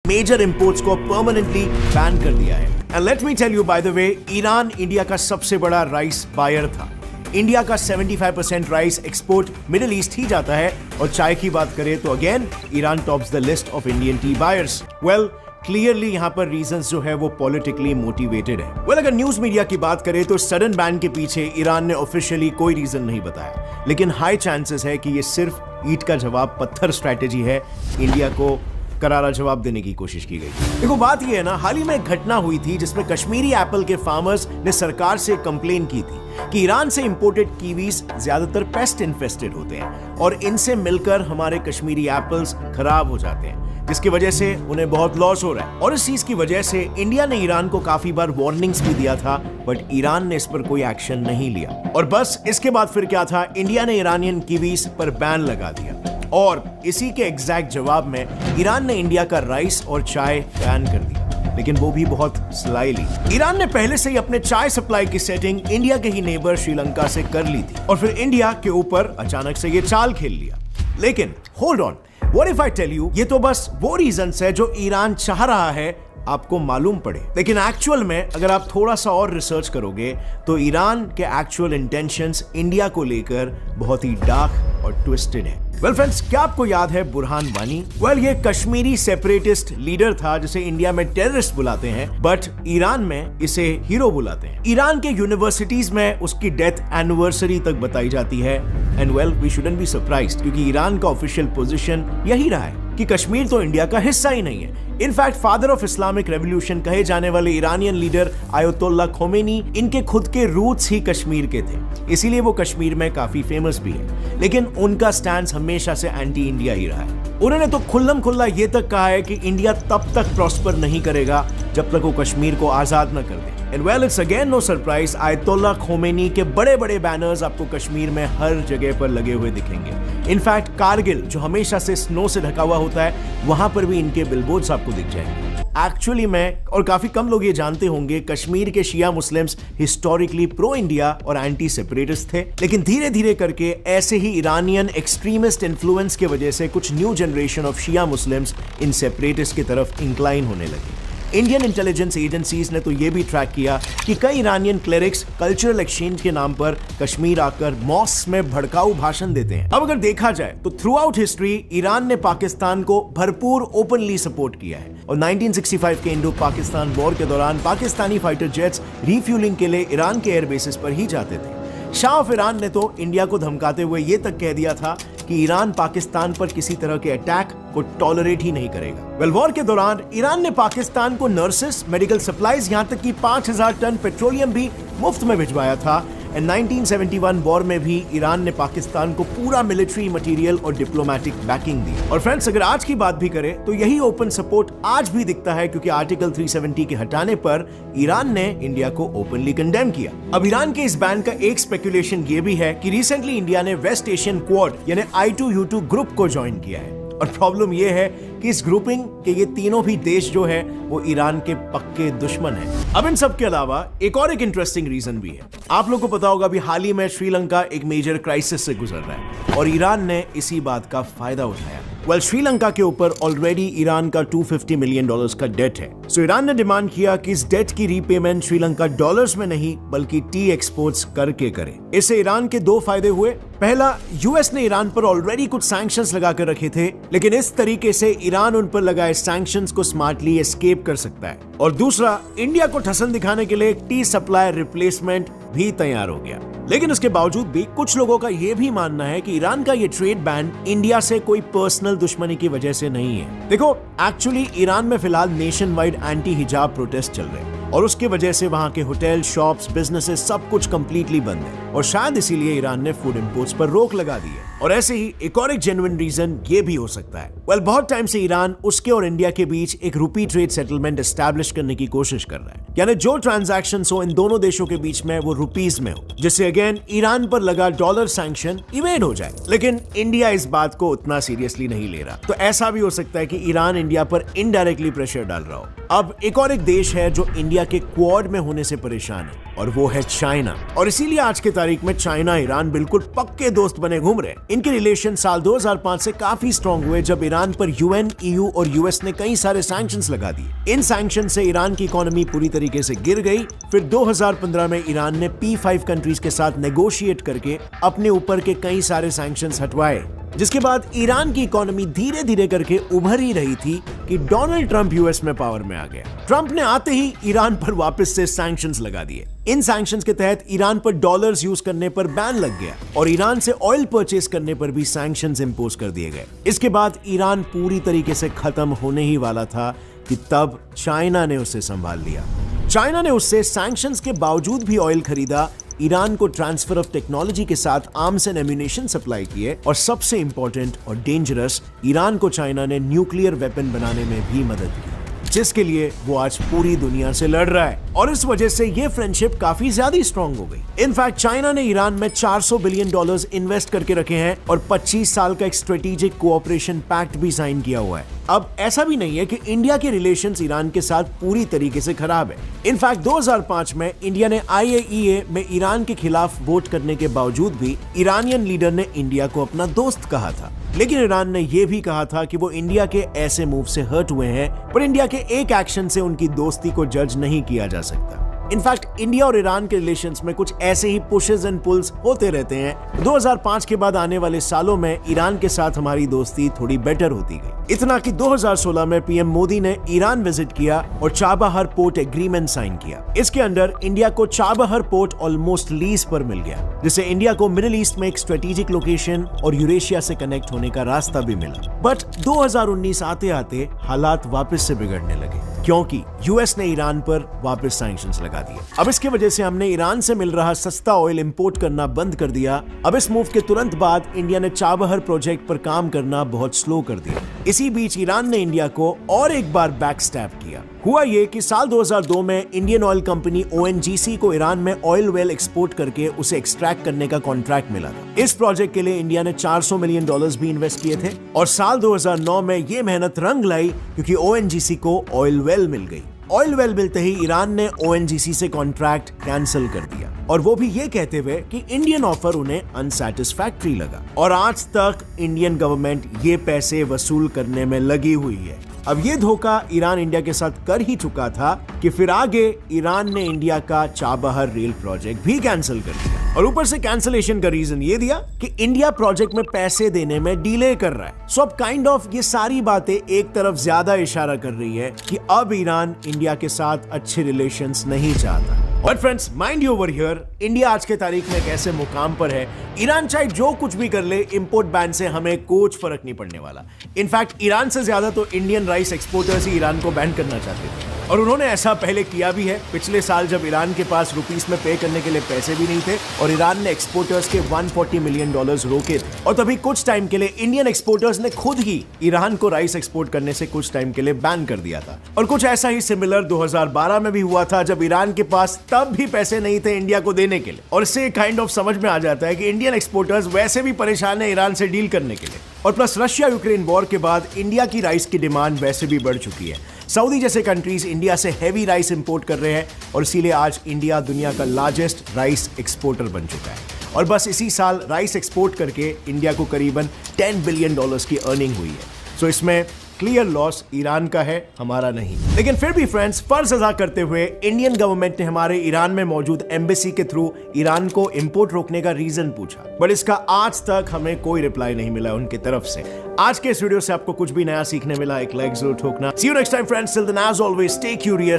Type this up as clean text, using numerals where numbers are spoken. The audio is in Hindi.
मेजर इंपोर्ट्स को परमानेंटली बैन कर दिया है। And let me tell you by the way, Iran India का सबसे बड़ा राइस बायर था। इंडिया का 75% राइस एक्सपोर्ट मिडिल ईस्ट ही जाता है। और चाय की बात करें तो again Iran tops the list of Indian tea buyers. Well, clearly यहां पर रीजंस जो है वो पॉलिटिकली मोटिवेटेड है। वेल, अगर न्यूज मीडिया की बात करें तो सडन बैन के पीछे ईरान ने ऑफिशियली कोई रीजन नहीं बताया, लेकिन हाई चांसेस है कि ये सिर्फ ईंट का जवाब पत्थर स्ट्रैटेजी है। इंडिया को करारा जवाब देने की कोशिश की गई। देखो, बात ये है ना, हाल ही में एक घटना हुई थी जिसमें कश्मीरी एप्पल के फार्मर्स ने सरकार से कंप्लेन की थी कि ईरान से इंपोर्टेड कीवीज ज्यादातर पेस्ट इन्फेस्टेड होते हैं और इनसे मिलकर हमारे कश्मीरी एप्पल्स खराब हो जाते हैं, जिसकी वजह से उन्हें बहुत लॉस हो रहा है। और इस चीज की वजह से इंडिया ने ईरान को काफी बार वार्निंग्स भी दिया था, बट ईरान ने इस पर कोई एक्शन नहीं लिया। और बस इसके बाद फिर क्या था, इंडिया ने ईरानियन कीवीज पर बैन लगा दिया। और इसी के एग्जैक्ट जवाब में ईरान ने इंडिया का राइस और चाय बैन कर दिया, लेकिन वो भी बहुत स्लाइली। ईरान ने पहले से ही अपने चाय सप्लाई की सेटिंग इंडिया के ही नेबर श्रीलंका से कर ली थी और फिर इंडिया के ऊपर अचानक से ये चाल खेल लिया। लेकिन hold on, what if I tell you, ये तो बस वो रीजंस है जो ईरान चाह रहा है आपको मालूम पड़े। लेकिन एक्चुअल में अगर आप थोड़ा सा और रिसर्च करोगे तो ईरान के एक्चुअल इंटेंशंस इंडिया को लेकर बहुत ही डार्क और ट्विस्टेड है। वेल फ्रेंड्स, क्या आपको याद है बुरहान वानी? वेल, ये कश्मीरी सेपरेटिस्ट लीडर था जिसे इंडिया में टेररिस्ट बुलाते हैं, बट ईरान में इसे हीरो बुलाते हैं। ईरान के यूनिवर्सिटीज में उसकी डेथ एनिवर्सरी तक बताई जाती है। And well, we shouldn't be surprised, क्योंकि ईरान का ऑफिशियल पोजीशन यही रहा है कि कश्मीर तो इंडिया का हिस्सा ही नहीं है। In fact father of Islamic revolution कहे जाने वाले ईरानियन लीडर आयतुल्लाह खोमेनी, इनके खुद के रूट्स ही कश्मीर के थे, इसीलिए वो कश्मीर में काफी फेमस भी है। लेकिन उनका स्टैंड हमेशा से एंटी इंडिया ही रहा है। उन्होंने तो खुल्लम खुल्ला ये तक कहा है कि इंडिया तब तक प्रॉस्पर नहीं करेगा जब तक वो कश्मीर को आजाद न कर दे। And well, it's again no surprise, Ayatollah Khomeini के बड़े बड़े बैनर्स आपको कश्मीर में हर जगह पर लगे हुए दिखेंगे। इनफैक्ट कारगिल, जो हमेशा से स्नो से ढका हुआ होता है, वहां पर भी इनके बिलबोर्ड्स आपको दिख जाएंगे। एक्चुअली में, और काफी कम लोग ये जानते होंगे, कश्मीर के शिया मुस्लिम्स हिस्टोरिकली प्रो इंडिया और एंटी सेपरेटिस्ट थे, लेकिन धीरे धीरे करके ऐसे ही ईरानियन एक्सट्रीमिस्ट इन्फ्लुएंस की वजह से कुछ new generation of Shia Muslims in separatist की तरफ इंक्लाइन होने लगे। इंडियन इंटेलिजेंस एजेंसीज ने तो यह भी ट्रैक किया कि कई ईरानियन क्लेरिक्स कल्चरल एक्सचेंज के नाम पर कश्मीर आकर मॉस्क में भड़काऊ भाषण देते हैं। अब अगर देखा जाए तो थ्रू आउट हिस्ट्री ईरान ने पाकिस्तान को भरपूर ओपनली सपोर्ट किया है और 1965 के इंडो पाकिस्तान वॉर के दौरान पाकिस्तानी फाइटर जेट्स रिफ्यूलिंग के लिए ईरान के एयर बेसिस पर ही जाते थे। शाह ऑफ ईरान ने तो इंडिया को धमकाते हुए यह तक कह दिया था कि ईरान पाकिस्तान पर किसी तरह के अटैक को टॉलरेट ही नहीं करेगा। वेल, वॉर के दौरान ईरान ने पाकिस्तान को नर्सेस, मेडिकल सप्लाईज, यहां तक कि 5000 टन पेट्रोलियम भी मुफ्त में भिजवाया था। एंड 1971 वॉर में भी ईरान ने पाकिस्तान को पूरा मिलिट्री मटेरियल और डिप्लोमेटिक बैकिंग दी। और फ्रेंड्स, अगर आज की बात भी करें तो यही ओपन सपोर्ट आज भी दिखता है, क्योंकि आर्टिकल 370 के हटाने पर ईरान ने इंडिया को ओपनली कंडेम किया। अब ईरान के इस बैन का एक स्पेकुलेशन ये भी है कि रिसेंटली इंडिया ने वेस्ट एशियन क्वाड यानी I2U2 ग्रुप को ज्वाइन किया है। और प्रॉब्लम यह है कि इस ग्रुपिंग के ये तीनों भी देश जो है वो ईरान के पक्के दुश्मन हैं। अब इन सब के अलावा एक और इंटरेस्टिंग रीजन भी है। आप लोगों को पता होगा अभी हाल ही में श्रीलंका एक मेजर क्राइसिस से गुजर रहा है और ईरान ने इसी बात का फायदा उठाया। वेल, श्रीलंका के ऊपर ऑलरेडी ईरान का $250 मिलियन का डेट है। सो ईरान ने डिमांड किया कि इस डेट की रीपेमेंट श्रीलंका डॉलर्स में नहीं बल्कि टी एक्सपोर्ट्स करके करे। इससे ईरान के दो फायदे हुए। पहला, यूएस ने ईरान पर ऑलरेडी कुछ सैंक्शंस लगा कर रखे थे, लेकिन इस तरीके से ईरान उन पर लगाए सैंक्शंस को स्मार्टली एस्केप कर सकता है। और दूसरा, इंडिया को ठसन दिखाने के लिए टी सप्लाई रिप्लेसमेंट भी तैयार हो गया। लेकिन इसके बावजूद भी कुछ लोगों का यह भी मानना है कि ईरान का ये ट्रेड बैन इंडिया से कोई पर्सनल दुश्मनी की वजह से नहीं है। देखो, एक्चुअली ईरान में फिलहाल नेशन वाइड एंटी हिजाब प्रोटेस्ट चल रहे हैं और उसकी वजह से वहां के होटल, शॉप्स, बिजनेसेस सब कुछ कंप्लीटली बंद है और शायद इसीलिए ईरान ने फूड इंपोर्ट्स पर रोक लगा दी है। और ऐसे ही एक और जेन्युइन रीजन ये भी हो सकता है। वेल, बहुत टाइम से ईरान उसके और इंडिया के बीच एक रुपी ट्रेड सेटलमेंट एस्टैब्लिश करने की कोशिश कर रहा है, यानी जो ट्रांजैक्शंस हो इन दोनों देशों के बीच में वो रुपीज में हो, जिससे अगेन ईरान पर लगा डॉलर सैंक्शन इवेड हो जाए। लेकिन इंडिया इस बात को उतना सीरियसली नहीं ले रहा, तो ऐसा भी हो सकता है कि ईरान इंडिया पर इनडायरेक्टली प्रेशर डाल रहा हो। अब एक और देश है जो इंडिया के क्वाड में होने से परेशान है, और वो है चाइना। और इसीलिए आज के तारीख में चाइना ईरान बिल्कुल पक्के दोस्त बने घूम रहे। इनके रिलेशन साल 2005 से काफी स्ट्रॉन्ग हुए जब ईरान पर यूएन, ईयू और यूएस ने कई सारे सैंक्शंस लगा दिए। इन सैंक्शन से ईरान की इकोनॉमी पूरी तरीके से गिर गई। फिर 2015 में ईरान ने P5 कंट्रीज के साथ नेगोशिएट करके अपने ऊपर के कई सारे सैंक्शंस हटवाए, जिसके बाद ईरान की इकोनॉमी धीरे धीरे करके उभर ही रही थी कि डोनाल्ड ट्रंप यूएस में पावर में आ गया। ट्रंप ने आते ही ईरान पर वापस से सैंक्शंस लगा दिए। इन सैंक्शंस के तहत ईरान पर डॉलर्स यूज करने पर बैन लग गया और ईरान से ऑयल परचेस करने पर भी सैंक्शंस इंपोज कर दिए गए। इसके बाद ईरान पूरी तरीके से खत्म होने ही वाला था कि तब चाइना ने उसे संभाल लिया। चाइना ने उससे सैंक्शंस के बावजूद भी ऑयल खरीदा, ईरान को ट्रांसफर ऑफ टेक्नोलॉजी के साथ आर्म्स एंड एम्यूनेशन सप्लाई किए और सबसे इंपॉर्टेंट और डेंजरस, ईरान को चाइना ने न्यूक्लियर वेपन बनाने में भी मदद की, जिसके लिए वो आज पूरी दुनिया से लड़ रहा है। और इस वजह से ये फ्रेंडशिप काफी ज्यादा स्ट्रॉन्ग हो गई। इनफैक्ट चाइना ने ईरान में $400 बिलियन इन्वेस्ट करके रखे हैं और 25 साल का एक स्ट्रेटेजिक कोऑपरेशन पैक्ट भी साइन किया हुआ है। अब ऐसा भी नहीं है कि इंडिया के रिलेशंस ईरान के साथ पूरी तरीके से खराब है। इनफैक्ट 2005 में इंडिया ने IAEA में ईरान के खिलाफ वोट करने के बावजूद भी ईरानियन लीडर ने इंडिया को अपना दोस्त कहा था। लेकिन ईरान ने यह भी कहा था कि वो इंडिया के ऐसे मूव से हर्ट हुए हैं, पर इंडिया के एक एक्शन से उनकी दोस्ती को जज नहीं किया जा सकता। इनफैक्ट इंडिया और ईरान के रिलेशंस में कुछ ऐसे ही पुशेस एंड पुल्स होते रहते हैं। 2005 के बाद आने वाले सालों में ईरान के साथ हमारी दोस्ती थोड़ी बेटर होती गई। इतना कि 2016 में पीएम मोदी ने ईरान विजिट किया और चाबहार पोर्ट एग्रीमेंट साइन किया। इसके अंडर इंडिया को चाबहार पोर्ट ऑलमोस्ट लीज पर मिल गया, जिससे इंडिया को मिडिल ईस्ट में एक स्ट्रेटेजिक लोकेशन और यूरेशिया से कनेक्ट होने का रास्ता भी मिला। बट 2019 आते आते हालात वापस से बिगड़ने लगे, क्योंकि यूएस ने ईरान पर वापस सैंक्शंस लगा दिए। अब इसकी वजह से हमने ईरान से मिल रहा सस्ता ऑयल इंपोर्ट करना बंद कर दिया। अब इस मूव के तुरंत बाद इंडिया ने चाबहार प्रोजेक्ट पर काम करना बहुत स्लो कर दिया। इसी बीच ईरान ने इंडिया को और एक बार बैकस्टैप किया। हुआ ये कि साल 2002 में इंडियन ऑयल कंपनी ONGC को ईरान में ऑयल वेल एक्सपोर्ट करके उसे एक्सट्रैक्ट करने का कॉन्ट्रैक्ट मिला था। इस प्रोजेक्ट के लिए इंडिया ने $400 मिलियन भी इन्वेस्ट किए थे और साल 2009 में ये मेहनत रंग लाई, क्योंकि ONGC को ऑयल वेल मिल गई। ऑयल वेल मिलते ही ईरान ने ONGC से कॉन्ट्रैक्ट कैंसिल कर दिया, और वो भी ये कहते हुए कि इंडियन ऑफर उन्हें अनसैटिस्फैक्टरी लगा। और आज तक इंडियन गवर्नमेंट ये पैसे वसूल करने में लगी हुई है। अब ये धोखा ईरान इंडिया के साथ कर ही चुका था कि फिर आगे ईरान ने इंडिया का चाबहार रेल प्रोजेक्ट भी कैंसिल कर दिया, और ऊपर से कैंसिलेशन का रीजन ये दिया कि इंडिया प्रोजेक्ट में पैसे देने में डिले कर रहा है। सो अब काइंड ऑफ ये सारी बातें एक तरफ ज्यादा इशारा कर रही है कि अब ईरान इंडिया के साथ अच्छे रिलेशंस नहीं चाहता। But friends, mind you over here, India आज के तारीख में एक ऐसे मुकाम पर है, ईरान चाहे जो कुछ भी कर ले, इंपोर्ट बैन से हमें कुछ फर्क नहीं पड़ने वाला। इनफैक्ट ईरान से ज्यादा तो इंडियन राइस एक्सपोर्टर्स ही ईरान को बैन करना चाहते थे, और उन्होंने ऐसा पहले किया भी है। पिछले साल जब ईरान के पास रुपीस में पे करने के लिए पैसे भी नहीं थे और ईरान ने एक्सपोर्टर्स के $140 मिलियन रोके थे, और तभी कुछ टाइम के लिए इंडियन एक्सपोर्टर्स ने खुद ही ईरान को राइस एक्सपोर्ट करने से कुछ टाइम के लिए बैन कर दिया था। और कुछ ऐसा ही सिमिलर 2012 में भी हुआ था, जब ईरान के पास तब भी पैसे नहीं थे इंडिया को देने के लिए। और इससे काइंड ऑफ समझ में आ जाता है कि इंडियन एक्सपोर्टर्स वैसे भी परेशान है ईरान से डील करने के लिए, और प्लस रशिया यूक्रेन वॉर के बाद इंडिया की राइस की डिमांड वैसे भी बढ़ चुकी है। सऊदी जैसे कंट्रीज इंडिया से हैवी राइस इंपोर्ट कर रहे हैं, और इसीलिए आज इंडिया दुनिया का लार्जेस्ट राइस एक्सपोर्टर बन चुका है। और बस इसी साल राइस एक्सपोर्ट करके इंडिया को करीबन $10 बिलियन की अर्निंग हुई है। सो इसमें क्लियर लॉस ईरान का है, हमारा नहीं। लेकिन फिर भी फ्रेंड्स, फर्ज अदा करते हुए इंडियन गवर्नमेंट ने हमारे ईरान में मौजूद एम्बेसी के थ्रू ईरान को इंपोर्ट रोकने का रीजन पूछा, बट इसका आज तक हमें कोई रिप्लाई नहीं मिला उनकी तरफ से। आज के इस वीडियो से आपको कुछ भी नया सीखने मिला, एक लाइक जरूर ठोकना। See you next time friends, till then as always stay curious,